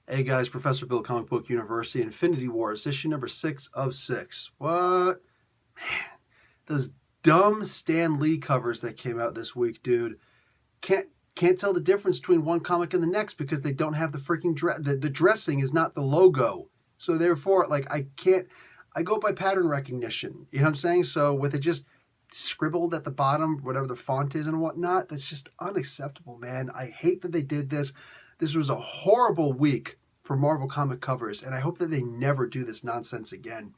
Hey guys, Professor Bill, Comic Book University, Infinity Wars, issue number 6 of 6. What? Man, those dumb Stan Lee covers that came out this week, dude. Can't can't tell the difference between one comic and the next because they don't have the freaking dress. The dressing is not the logo. So therefore, like I can't. I go by pattern recognition. You know what I'm saying? So with it just scribbled at the bottom, whatever the font is and whatnot, that's just unacceptable, man. I hate that they did this. This was a horrible week for Marvel comic covers, and I hope that they never do this nonsense again.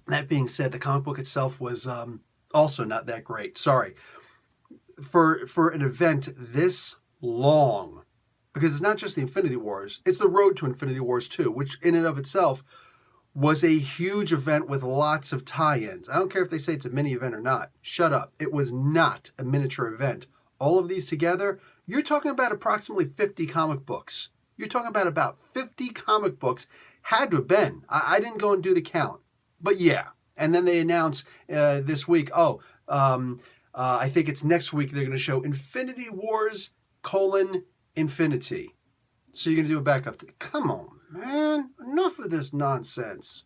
That being said, the comic book itself was also not that great. Sorry. For an event this long, because it's not just the Infinity Wars, it's the road to Infinity Wars 2, which in and of itself was a huge event with lots of tie-ins. I don't care if they say it's a mini event or not. Shut up. It was not a miniature event. All of these together, you're talking about approximately 50 comic books. You're talking about 50 comic books. Had to have been. I didn't go and do the count. But yeah. And then they announced this week, I think it's next week they're going to show Infinity Wars: Infinity. So you're going to do a backup. Come on, man. Enough of this nonsense.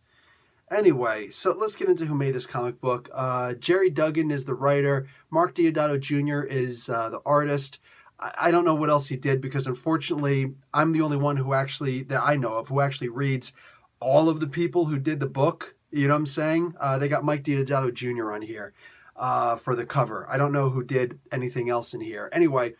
Anyway, so let's get into who made this comic book. Jerry Duggan is the writer. Mark Deodato Jr. is the artist. I don't know what else he did because unfortunately I'm the only one that I know of who actually reads all of the people who did the book. You know what I'm saying? They got Mike Deodato Jr. on here for the cover. I don't know who did anything else in here. Anyway,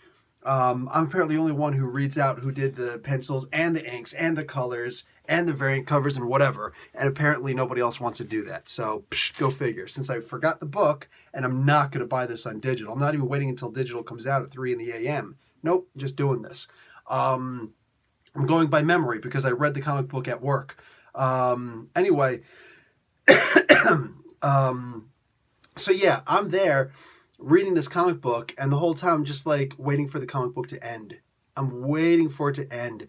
I'm apparently the only one who reads out who did the pencils and the inks and the colors and the variant covers and whatever. And apparently nobody else wants to do that. So go figure. Since I forgot the book and I'm not going to buy this on digital. I'm not even waiting until digital comes out at 3 in the a.m. Nope, just doing this. I'm going by memory because I read the comic book at work. Anyway, so yeah, I'm there reading this comic book, and the whole time I'm just like waiting for the comic book to end. I'm waiting for it to end.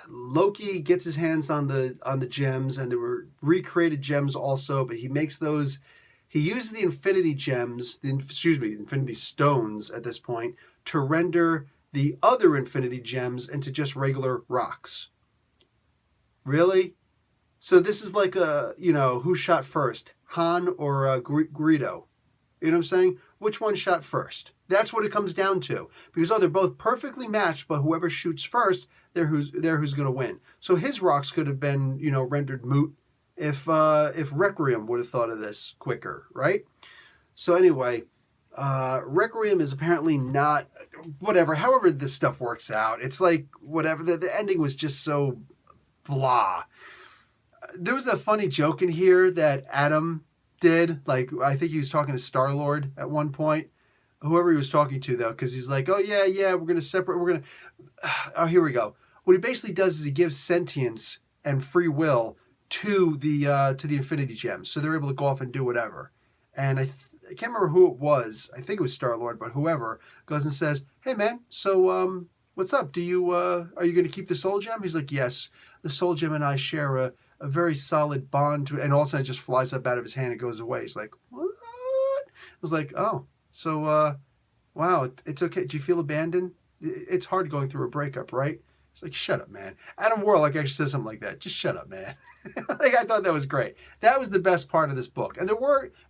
Loki gets his hands on the gems, and there were recreated gems also, but he makes those. He uses the Infinity Gems, the Infinity Stones at this point, to render the other Infinity Gems into just regular rocks. Really? So this is like who shot first, Han or Greedo? You know what I'm saying? Which one shot first? That's what it comes down to. Because they're both perfectly matched, but whoever shoots first, they're who's going to win. So his rocks could have been, rendered moot if Requiem would have thought of this quicker, right? So anyway, Requiem is apparently not whatever. However this stuff works out, it's like whatever. The ending was just so blah. There was a funny joke in here that Adam did. Like, I think he was talking to Star-Lord at one point. Whoever he was talking to, though, because he's like, oh, yeah, we're going to separate. Oh, here we go. What he basically does is he gives sentience and free will to the Infinity Gems. So they're able to go off and do whatever. And I can't remember who it was. I think it was Star-Lord, but whoever goes and says, hey, man, so what's up? Are you going to keep the Soul Gem? He's like, yes, the Soul Gem and I share a very solid bond. And all of a sudden it just flies up out of his hand and goes away. He's like, what? I was like, oh, so, wow, it's okay. Do you feel abandoned? It's hard going through a breakup, right? It's like, shut up, man. Adam Warlock actually says something like that. Just shut up, man. Like, I thought that was great. That was the best part of this book. And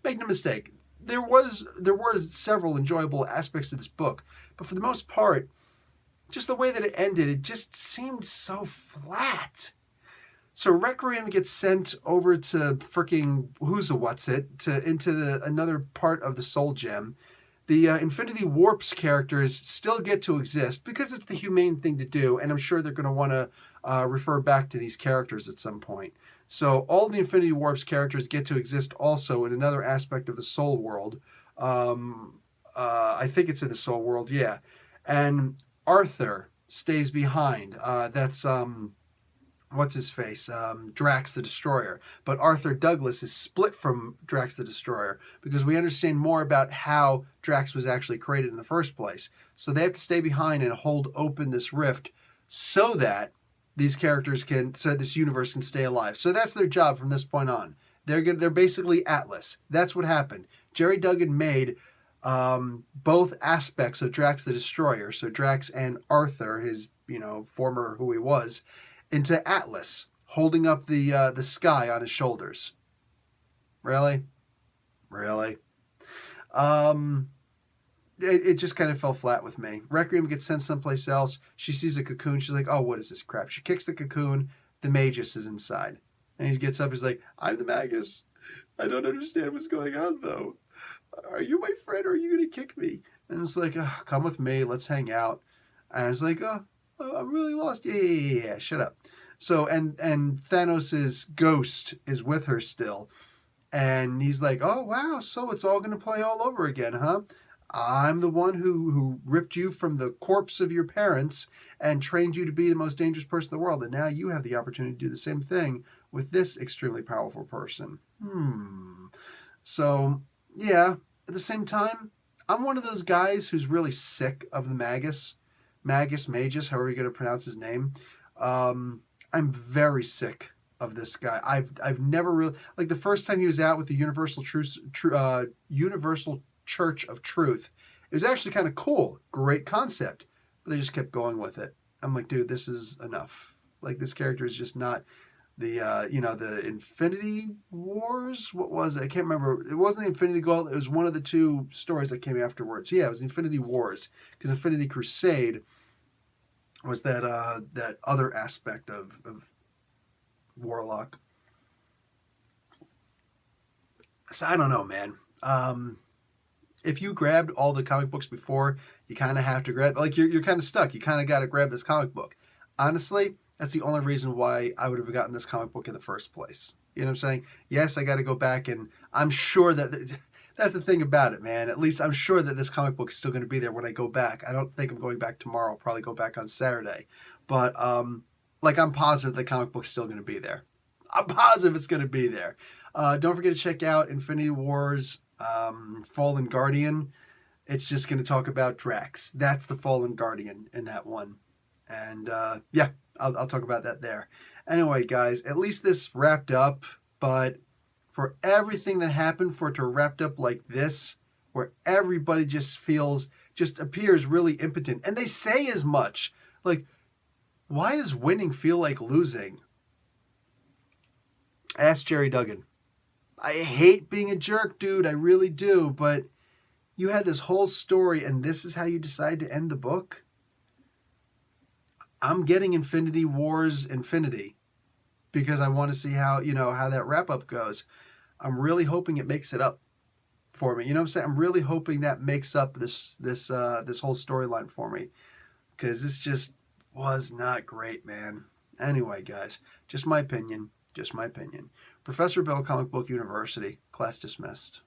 make no mistake, there were several enjoyable aspects to this book. But for the most part, just the way that it ended, it just seemed so flat. So Requiem gets sent over to freaking into another part of the Soul Gem. The Infinity Warp's characters still get to exist because it's the humane thing to do, and I'm sure they're going to want to refer back to these characters at some point. So all the Infinity Warp's characters get to exist also in another aspect of the Soul World. I think it's in the Soul World, yeah. And Arthur stays behind. That's what's his face? Drax the Destroyer. But Arthur Douglas is split from Drax the Destroyer because we understand more about how Drax was actually created in the first place. So they have to stay behind and hold open this rift so that these characters so this universe can stay alive. So that's their job from this point on. They're basically Atlas. That's what happened. Jerry Duggan made both aspects of Drax the Destroyer, so Drax and Arthur, his former who he was, into Atlas, holding up the sky on his shoulders. Really, really. It just kind of fell flat with me. Requiem gets sent someplace else. She sees a cocoon. She's like, oh, what is this crap? She kicks the cocoon. The Magus is inside. And he gets up. He's like, I'm the Magus. I don't understand what's going on, though. Are you my friend or are you going to kick me? And it's like, oh, come with me. Let's hang out. And it's like, oh, I'm really lost. Yeah. Shut up. So, and Thanos' ghost is with her still. And he's like, oh, wow. So it's all going to play all over again, huh? I'm the one who ripped you from the corpse of your parents and trained you to be the most dangerous person in the world. And now you have the opportunity to do the same thing with this extremely powerful person. So, yeah, at the same time, I'm one of those guys who's really sick of the Magus, however you're going to pronounce his name. I'm very sick of this guy. I've never really, like the first time he was out with the Universal Church of Truth, it was actually kind of cool, great concept, but they just kept going with it. I'm like, dude, this is enough. Like, this character is just not the the Infinity Wars. What was it? I can't remember. It wasn't the Infinity Gold. It was one of the two stories that came afterwards. Yeah, it was Infinity Wars, because Infinity Crusade was that other aspect of Warlock. So I don't know, man. If you grabbed all the comic books before, you kind of have to grab, like, you're kind of stuck. You kind of got to grab this comic book. Honestly, that's the only reason why I would have gotten this comic book in the first place. You know what I'm saying? Yes, I got to go back, and I'm sure that that's the thing about it, man. At least I'm sure that this comic book is still going to be there when I go back. I don't think I'm going back tomorrow. I'll probably go back on Saturday. But, like, I'm positive the comic book's still going to be there. I'm positive it's going to be there. Don't forget to check out Infinity Wars Fallen Guardian. It's just going to talk about Drax. That's the Fallen Guardian in that one. And yeah, I'll talk about that there. Anyway, guys, at least this wrapped up. But for everything that happened, for it to wrapped up like this, where everybody just appears really impotent. And they say as much. Like, why does winning feel like losing? Ask Jerry Duggan. I hate being a jerk, dude. I really do. But you had this whole story, and this is how you decide to end the book? I'm getting Infinity Wars Infinity because I want to see how that wrap-up goes. I'm really hoping it makes it up for me. You know what I'm saying? I'm really hoping that makes up this whole storyline for me, because this just was not great, man. Anyway, guys, just my opinion. Professor Bill, Comic Book University. Class dismissed.